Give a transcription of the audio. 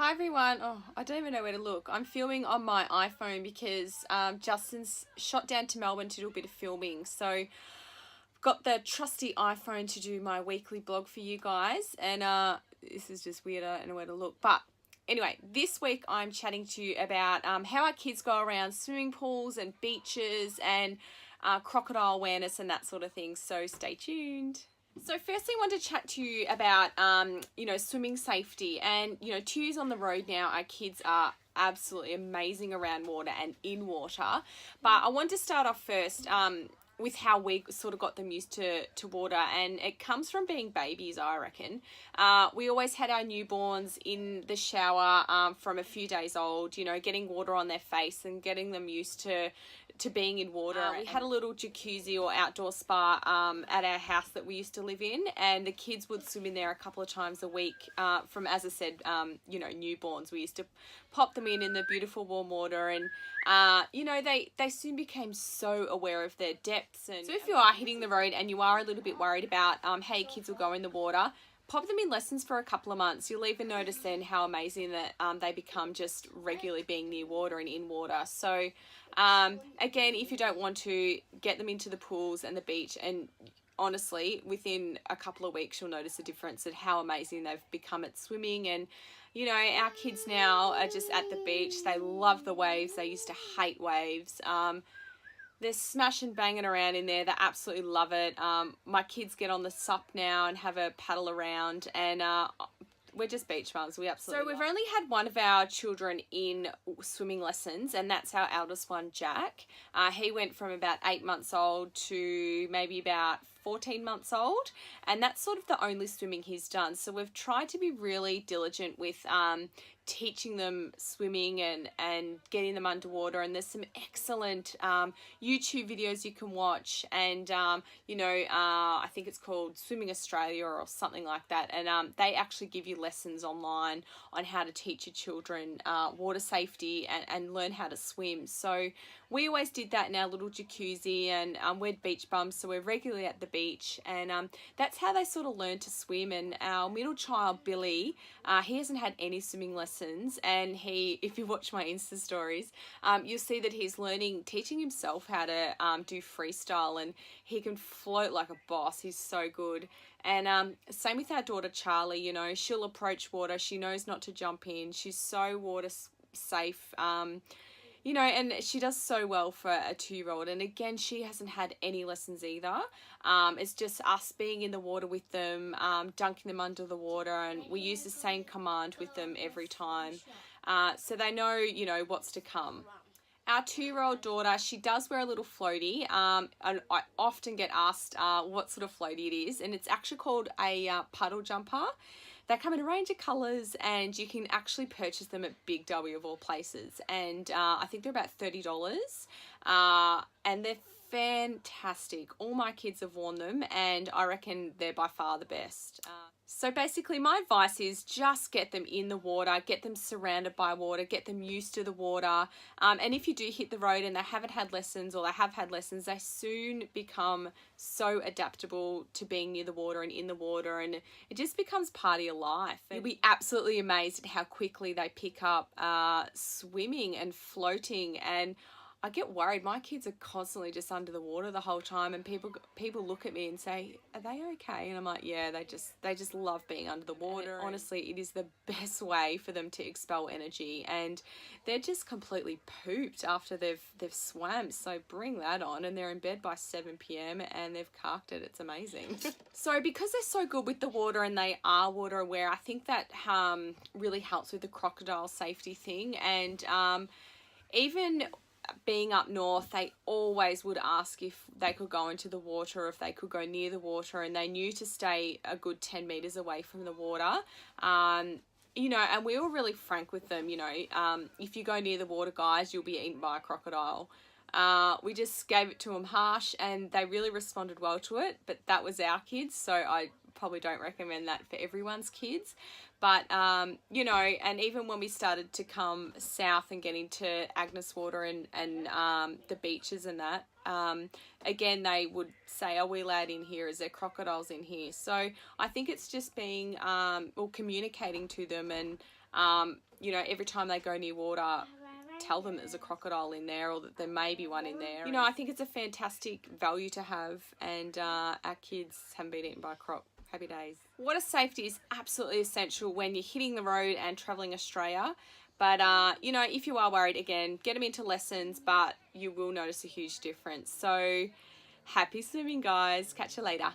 Hi everyone. Oh, I don't even know where to look. I'm filming on my iPhone because Justin's shot down to Melbourne to do a bit of filming. So I've got the trusty iPhone to do my weekly blog for you guys. And this is just weird. I don't know where to look. But anyway, this week I'm chatting to you about how our kids go around swimming pools and beaches and crocodile awareness and that sort of thing. So stay tuned. So firstly, I want to chat to you about, swimming safety. And, 2 years on the road now, our kids are absolutely amazing around water and in water. But I want to start off first with how we sort of got them used to water. And it comes from being babies, I reckon. We always had our newborns in the shower from a few days old, getting water on their face and getting them used to being in water. We had a little jacuzzi or outdoor spa at our house that we used to live in, and the kids would swim in there a couple of times a week from, as I said, newborns. We used to pop them in the beautiful warm water, and they soon became so aware of their depths. And so if you are hitting the road and you are a little bit worried about how your kids will go in the water, pop them in lessons for a couple of months. You'll even notice then how amazing that they become just regularly being near water and in water. So again, if you don't want to, get them into the pools and the beach, and honestly, within a couple of weeks, you'll notice a difference at how amazing they've become at swimming. And our kids now are just at the beach. They love the waves. They used to hate waves. They're smashing, banging around in there. They absolutely love it. My kids get on the sup now and have a paddle around, and we're just beach mums. We absolutely So we've only had one of our children in swimming lessons, and that's our eldest one, Jack. He went from about 8 months old to maybe about 14 months old, and that's sort of the only swimming he's done. So we've tried to be really diligent with teaching them swimming and getting them underwater, and there's some excellent YouTube videos you can watch, and I think it's called Swimming Australia or something like that, and they actually give you lessons online on how to teach your children water safety and learn how to swim. So we always did that in our little jacuzzi, and we're beach bums, so we're regularly at the beach, and that's how they sort of learn to swim. And our middle child, Billy, he hasn't had any swimming lessons, and if you watch my Insta stories, you'll see that he's teaching himself how to do freestyle, and he can float like a boss. He's so good. And same with our daughter, Charlie. She'll approach water. She knows not to jump in. She's so water safe. And she does so well for a 2-year-old. And again, she hasn't had any lessons either. It's just us being in the water with them, dunking them under the water, and we use the same command with them every time. So they know, what's to come. Our 2-year-old daughter, she does wear a little floaty, and I often get asked what sort of floaty it is, and it's actually called a puddle jumper. They come in a range of colours, and you can actually purchase them at Big W of all places. And I think they're about $30. And they're fantastic. All my kids have worn them, and I reckon they're by far the best. So basically, my advice is just get them in the water, get them surrounded by water, get them used to the water. And if you do hit the road and they haven't had lessons, or they have had lessons, they soon become so adaptable to being near the water and in the water, and it just becomes part of your life. And you'll be absolutely amazed at how quickly they pick up swimming and floating. And I get worried. My kids are constantly just under the water the whole time, and people look at me and say, "Are they okay?" And I'm like, "Yeah, they just love being under the water." And honestly, it is the best way for them to expel energy, and they're just completely pooped after they've swam. So bring that on, and they're in bed by 7 p.m. and they've carked it. It's amazing. So because they're so good with the water and they are water aware, I think that really helps with the crocodile safety thing. And even being up north, they always would ask if they could go into the water, if they could go near the water, and they knew to stay a good 10 meters away from the water. And we were really frank with them, if you go near the water, guys, you'll be eaten by a crocodile. We just gave it to them harsh, and they really responded well to it, but that was our kids, so I probably don't recommend that for everyone's kids. But, and even when we started to come south and get into Agnes Water and the beaches and that, again, they would say, "Are we allowed in here? Is there crocodiles in here?" So I think it's just being, communicating to them and You know, every time they go near water, tell them there's a crocodile in there or that there may be one in there. You know, I think it's a fantastic value to have, and our kids haven't been eaten by a croc. Happy days. Water safety is absolutely essential when you're hitting the road and travelling Australia. But, you know, if you are worried, again, get them into lessons, but you will notice a huge difference. So, happy swimming, guys. Catch you later.